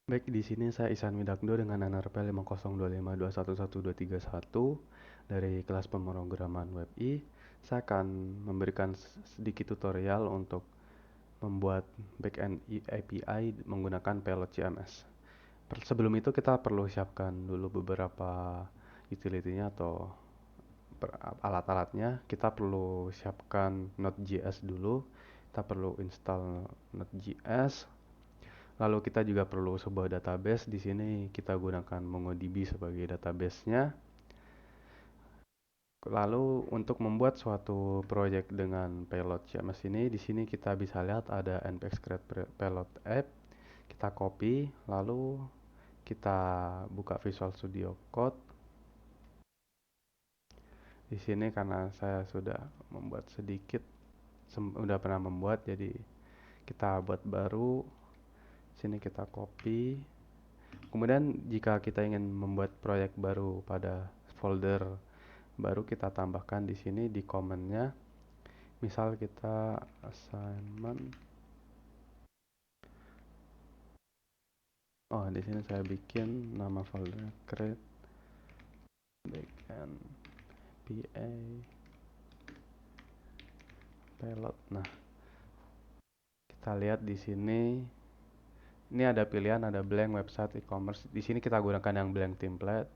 Baik, di sini saya Ihsan Widakdo dengan NRP 50252111231 dari kelas pemrograman WebI. Saya akan memberikan sedikit tutorial untuk membuat backend API menggunakan Pilot CMS. Sebelum itu kita perlu siapkan dulu beberapa utility-nya atau alat-alatnya. Kita perlu siapkan Node.js dulu. Kita perlu install Node.js. Lalu kita juga perlu sebuah database. Di sini kita gunakan MongoDB sebagai database-nya. Lalu untuk membuat suatu project dengan Pilot CMS ini, di sini kita bisa lihat ada npx create pilot app. Kita copy, lalu kita buka Visual Studio Code. Di sini karena saya sudah membuat sedikit, sudah pernah membuat, jadi kita buat baru. Sini kita copy. Kemudian jika kita ingin membuat proyek baru pada folder baru, kita tambahkan di sini di command-nya. Misal kita assignment. Oh, di sini saya bikin nama folder create backend PA pilot. Nah, kita lihat di sini. Ini ada pilihan, ada blank website e-commerce. Di sini kita gunakan yang blank template.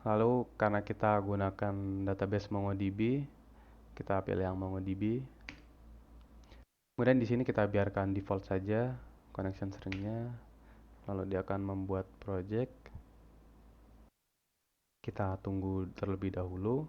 Lalu karena kita gunakan database MongoDB, kita pilih yang MongoDB. Kemudian di sini kita biarkan default saja connection string-nya. Lalu dia akan membuat project. Kita tunggu terlebih dahulu.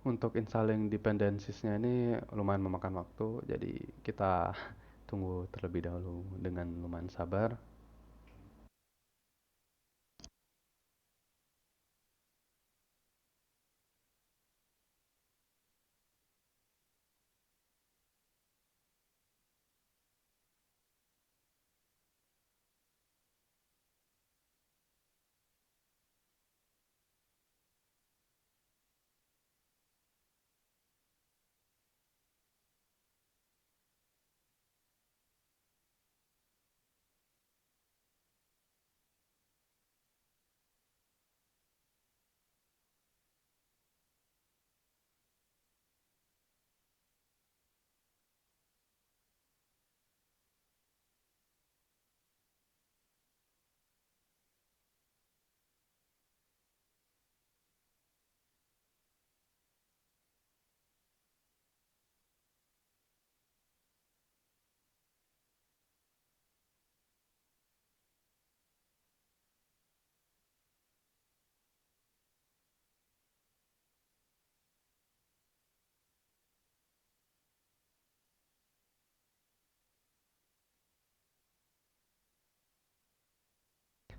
Untuk installing dependencies-nya ini lumayan memakan waktu, jadi kita tunggu terlebih dahulu dengan lumayan sabar.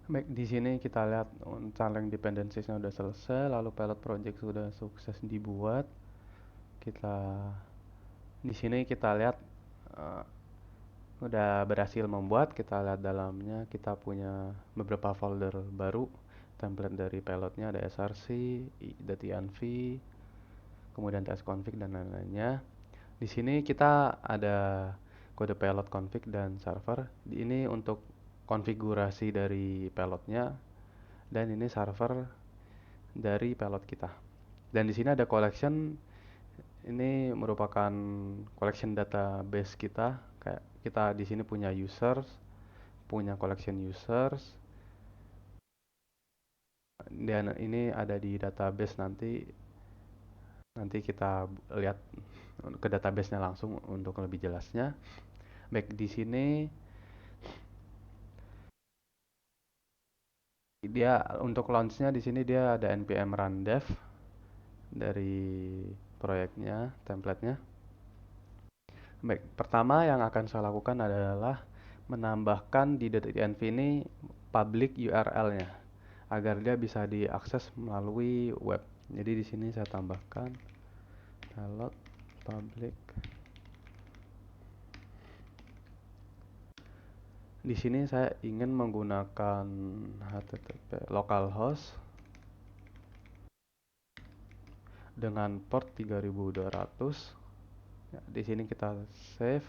Baik, di sini kita lihat installing dependencies-nya sudah selesai, lalu pilot project sudah sukses dibuat. Kita di sini kita lihat uh, udah berhasil membuat. Kita lihat dalamnya, kita punya beberapa folder baru. Template dari pilotnya ada src, .env, kemudian tsconfig dan lain-lainnya. Di sini kita ada kode pilot config dan server. Ini untuk konfigurasi dari pilotnya, dan ini server dari pilot kita. Dan di sini ada collection. Ini merupakan collection database kita. Kayak kita di sini punya users, punya collection users, dan ini ada di database. Nanti kita lihat ke database-nya langsung untuk lebih jelasnya. Baik, di sini dia untuk launch-nya, di sini dia ada npm run dev dari proyeknya, template-nya. Baik, pertama yang akan saya lakukan adalah menambahkan di .env ini public URL-nya agar dia bisa diakses melalui web. Jadi di sini saya tambahkan pilot public. Di sini saya ingin menggunakan HTTP localhost dengan port 3200. Ya, di sini kita save.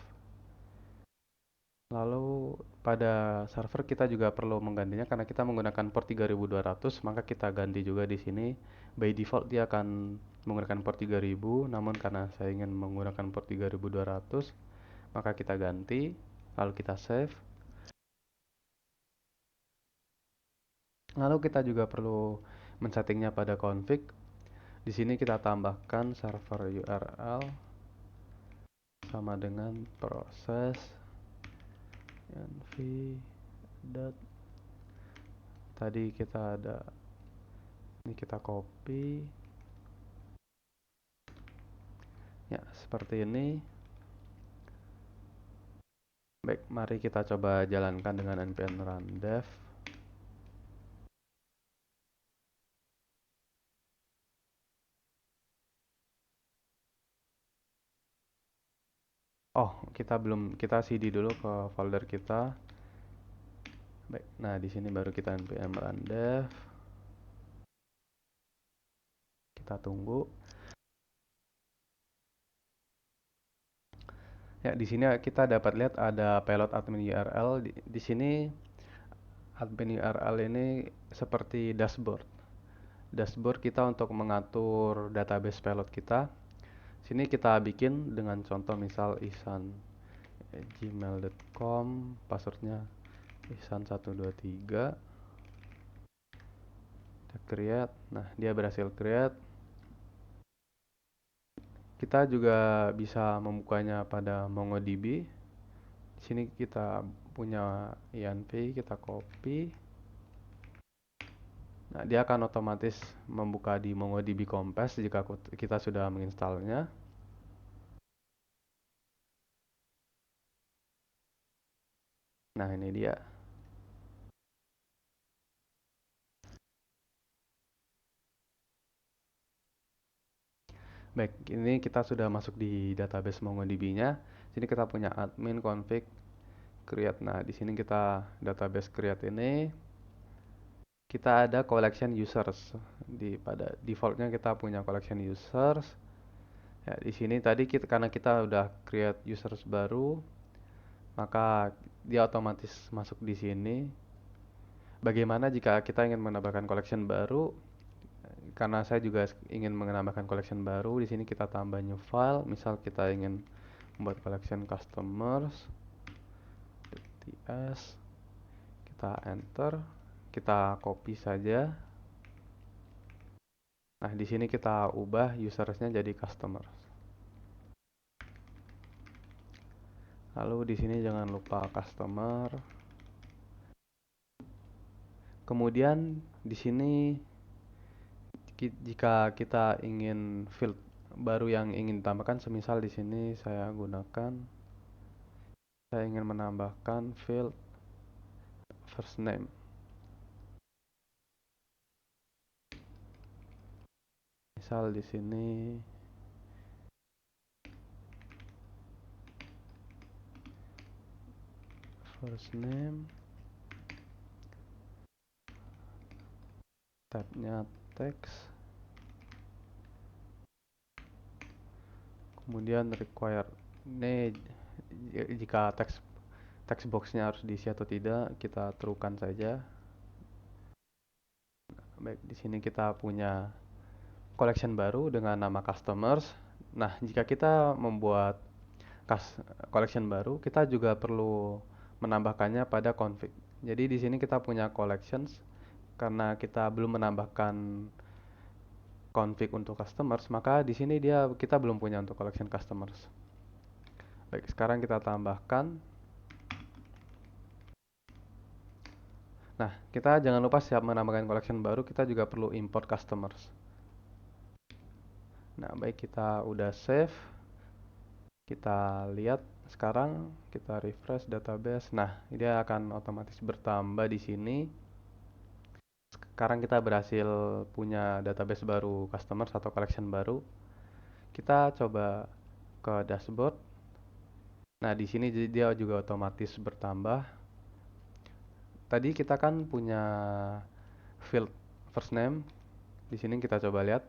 Lalu pada server kita juga perlu menggantinya karena kita menggunakan port 3200, maka kita ganti juga di sini. By default dia akan menggunakan port 3000, namun karena saya ingin menggunakan port 3200, maka kita ganti, lalu kita save. Lalu kita juga perlu men-settingnya pada config. Di sini kita tambahkan server URL sama dengan proses env dot. Tadi kita ada, ini kita copy. Ya, seperti ini. Baik, mari kita coba jalankan dengan npm run dev. Oh, kita cd dulu ke folder kita. Baik, nah di sini baru kita npm run dev. Kita tunggu. Ya, di sini kita dapat lihat ada payload admin URL. Di sini admin URL ini seperti dashboard. Dashboard kita untuk mengatur database payload kita. Sini kita bikin dengan contoh misal ihsan@gmail.com, passwordnya ihsan123. Kita create. Nah, dia berhasil create. Kita juga bisa membukanya pada MongoDB. Di sini kita punya env, kita copy. Nah, dia akan otomatis membuka di MongoDB Compass jika kita sudah menginstalnya. Nah, ini dia. Baik, ini kita sudah masuk di database MongoDB-nya. Sini kita punya admin config create. Nah, di sini kita database create ini kita ada collection users. Pada defaultnya kita punya collection users. Ya, di sini tadi karena kita udah create users baru, maka dia otomatis masuk di sini. Bagaimana jika kita ingin menambahkan collection baru? Karena saya juga ingin menambahkan collection baru, di sini kita tambah new file. Misal kita ingin membuat collection customers ts, kita enter, kita copy saja. Nah, di sini kita ubah usersnya jadi customers. Lalu di sini jangan lupa customer. Kemudian di sini jika kita ingin field baru yang ingin ditambahkan, semisal di sini saya ingin menambahkan field first name. Misal di sini first name, tabnya text, kemudian required. Ini jika text boxnya harus diisi atau tidak, kita truekan saja. Baik, di sini kita punya collection baru dengan nama customers. Nah, jika kita membuat collection baru, kita juga perlu menambahkannya pada config. Jadi di sini kita punya collections karena kita belum menambahkan config untuk customers, maka di sini kita belum punya untuk collection customers. Baik, sekarang kita tambahkan. Nah, kita jangan lupa siap menambahkan collection baru, kita juga perlu import customers. Nah, baik, kita udah save. Kita lihat sekarang, kita refresh database. Nah, dia akan otomatis bertambah di sini. Sekarang kita berhasil punya database baru customers atau collection baru. Kita coba ke dashboard. Nah, di sini dia juga otomatis bertambah. Tadi kita kan punya field first name. Di sini kita coba lihat.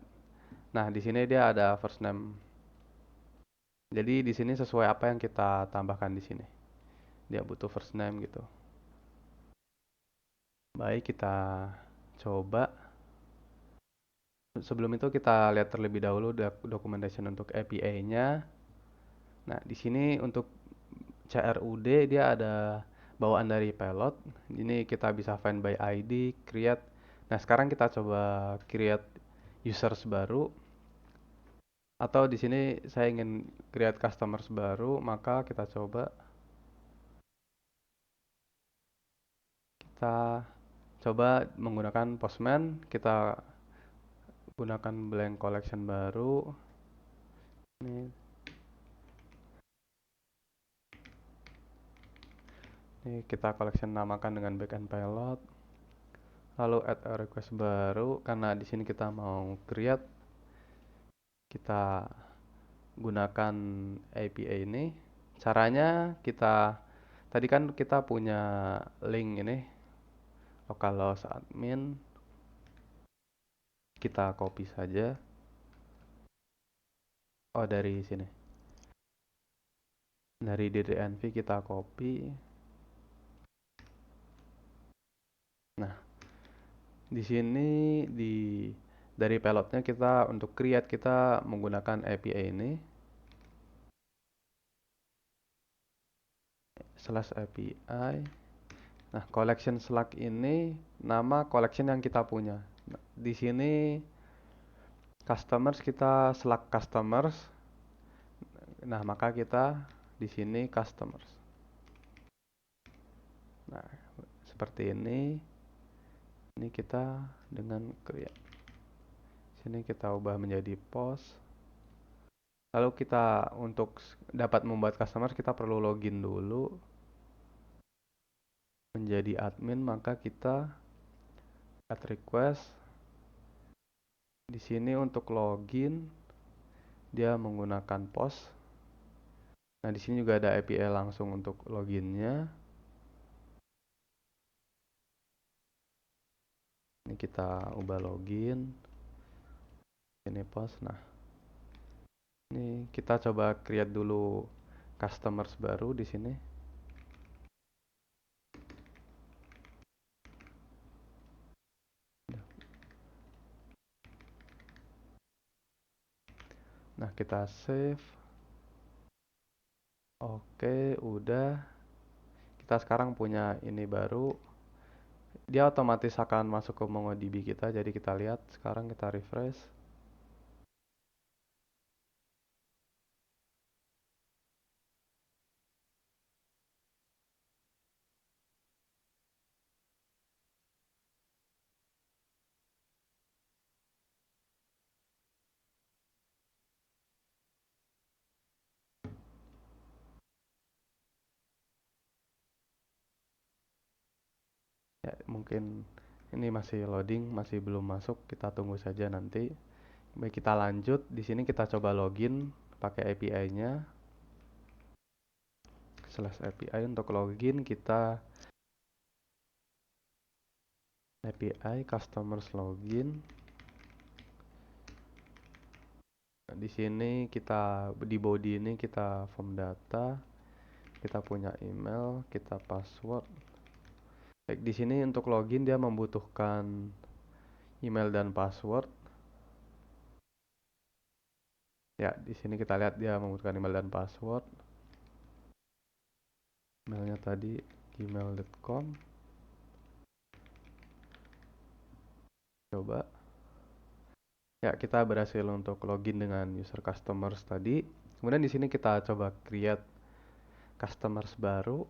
Nah, di sini dia ada first name. Jadi di sini sesuai apa yang kita tambahkan di sini. Dia butuh first name gitu. Baik, kita coba. Sebelum itu kita lihat terlebih dahulu documentation untuk API-nya. Nah, di sini untuk CRUD dia ada bawaan dari pilot. Ini kita bisa find by ID, create. Nah, sekarang kita coba create users baru. Atau di sini saya ingin create customers baru, maka kita coba menggunakan Postman. Kita gunakan blank collection baru. Ini, ini kita collection namakan dengan backend pilot. Lalu add a request baru karena di sini kita mau create. Kita gunakan API ini. Caranya tadi kan kita punya link ini localhost admin. Kita copy saja. Oh, dari sini. Dari DDNV kita copy. Nah, di sini dari payloadnya kita untuk create kita menggunakan API ini /API. Nah, collection Slack ini nama collection yang kita punya. Nah, di sini customers kita Slack customers. Nah, maka kita di sini customers. Nah, seperti ini. Ini kita dengan create. Sini kita ubah menjadi post. Lalu kita untuk dapat membuat customer kita perlu login dulu menjadi admin, maka kita add request. Di sini untuk login dia menggunakan post. Nah, di sini juga ada API langsung untuk loginnya. Ini kita ubah login. Ini post. Nah, ini kita coba create dulu customers baru di sini. Nah, kita save. Oke, udah. Kita sekarang punya ini baru. Dia otomatis akan masuk ke MongoDB kita. Jadi kita lihat sekarang, kita refresh. Ya, mungkin ini masih loading, masih belum masuk. Kita tunggu saja nanti. Baik, kita lanjut. Di sini kita coba login pakai API-nya. /API untuk login kita API customers login. Nah, di sini kita di body ini kita form data. Kita punya email, kita password. Baik, di sini untuk login dia membutuhkan email dan password. Ya, di sini kita lihat dia membutuhkan email dan password. Emailnya tadi gmail.com. Coba. Ya, kita berhasil untuk login dengan user customers tadi. Kemudian di sini kita coba create customers baru.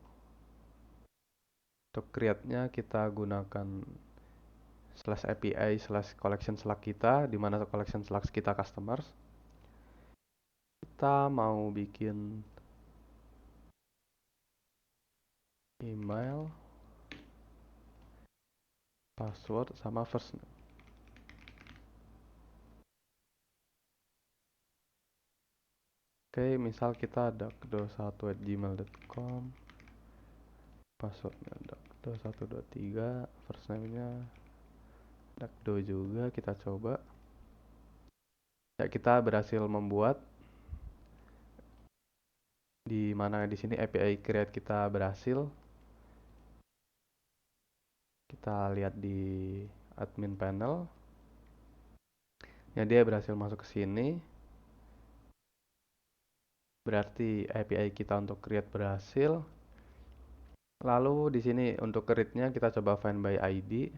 Untuk create-nya kita gunakan /API /collection Slack kita, di mana collection Slack kita customers. Kita mau bikin email, password, sama first name. Oke, misal kita dakdo1@gmail.com, passwordnya dakdo123, first name-nya dakdo juga. Kita coba ya, kita berhasil membuat, di mana di sini API create kita berhasil. Kita lihat di admin panel ya, dia berhasil masuk ke sini, berarti API kita untuk create berhasil. Lalu di sini untuk create-nya kita coba find by ID.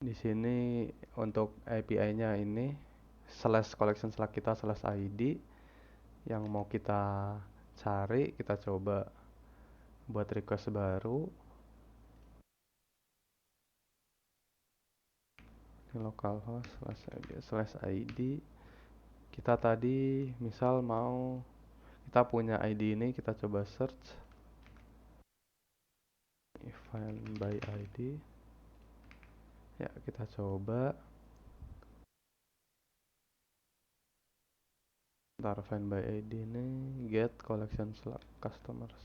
Di sini untuk API-nya ini slash collection slash kita slash ID yang mau kita cari. Kita coba buat request baru. Ini localhost slash ID. Kita tadi misal mau, kita punya ID ini, kita coba search find by ID ya. Kita coba ntar find by ID ini get collection slash customers.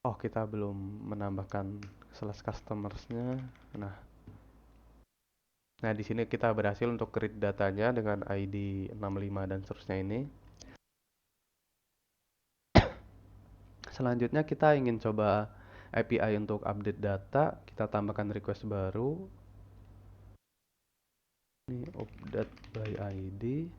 Oh, kita belum menambahkan slash customersnya. Nah, di sini kita berhasil untuk create datanya dengan ID 65 dan seterusnya ini. Selanjutnya kita ingin coba API untuk update data. Kita tambahkan request baru. Ini update by ID.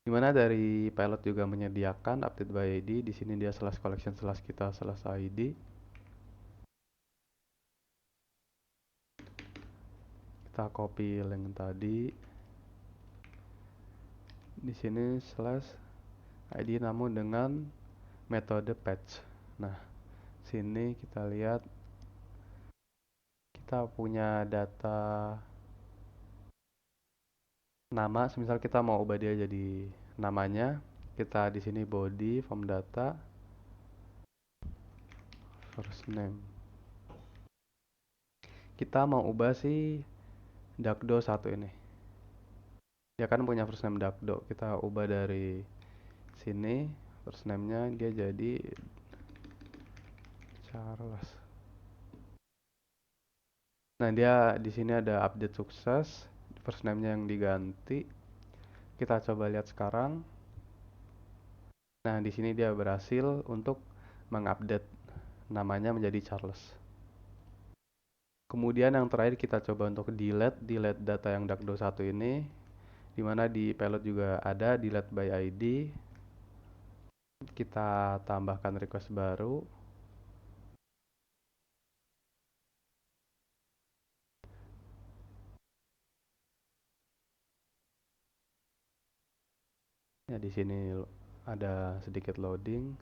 Dimana dari pilot juga menyediakan update by ID. Di sini dia slash collection slash kita slash ID. Kita copy link tadi. Di sini slash ID namun dengan metode patch. Nah, sini kita lihat kita punya data nama. Semisal kita mau ubah dia jadi namanya, kita di sini body form data first name. Kita mau ubah si dakdo 1 ini. Dia kan punya first name dakdo. Kita ubah dari sini first name-nya dia jadi Charles. Nah, dia di sini ada update sukses, first name-nya yang diganti. Kita coba lihat sekarang. Nah, di sini dia berhasil untuk mengupdate namanya menjadi Charles. Kemudian yang terakhir kita coba untuk delete data yang dakdo1 ini, dimana di payload juga ada delete by ID. Kita tambahkan request baru. Ya, di sini ada sedikit loading.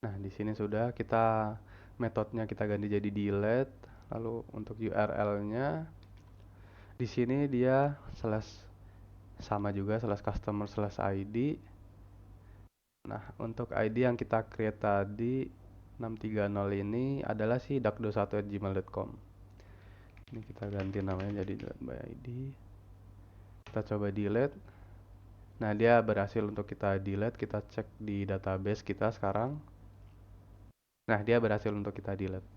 Nah, di sini sudah metodenya kita ganti jadi delete. Lalu untuk URL-nya di sini dia slash sama juga slash customer slash ID. Nah, untuk ID yang kita create tadi 630 ini adalah si dakdo1@gmail.com. Ini kita ganti namanya jadi delete by ID. Kita coba delete. Nah, dia berhasil untuk kita delete. Kita cek di database kita sekarang. Nah, dia berhasil untuk kita delete.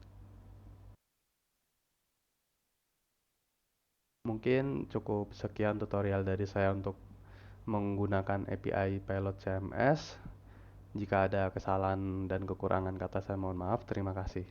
Mungkin cukup sekian tutorial dari saya untuk menggunakan API Pilot CMS. Jika ada kesalahan dan kekurangan kata, saya mohon maaf. Terima kasih.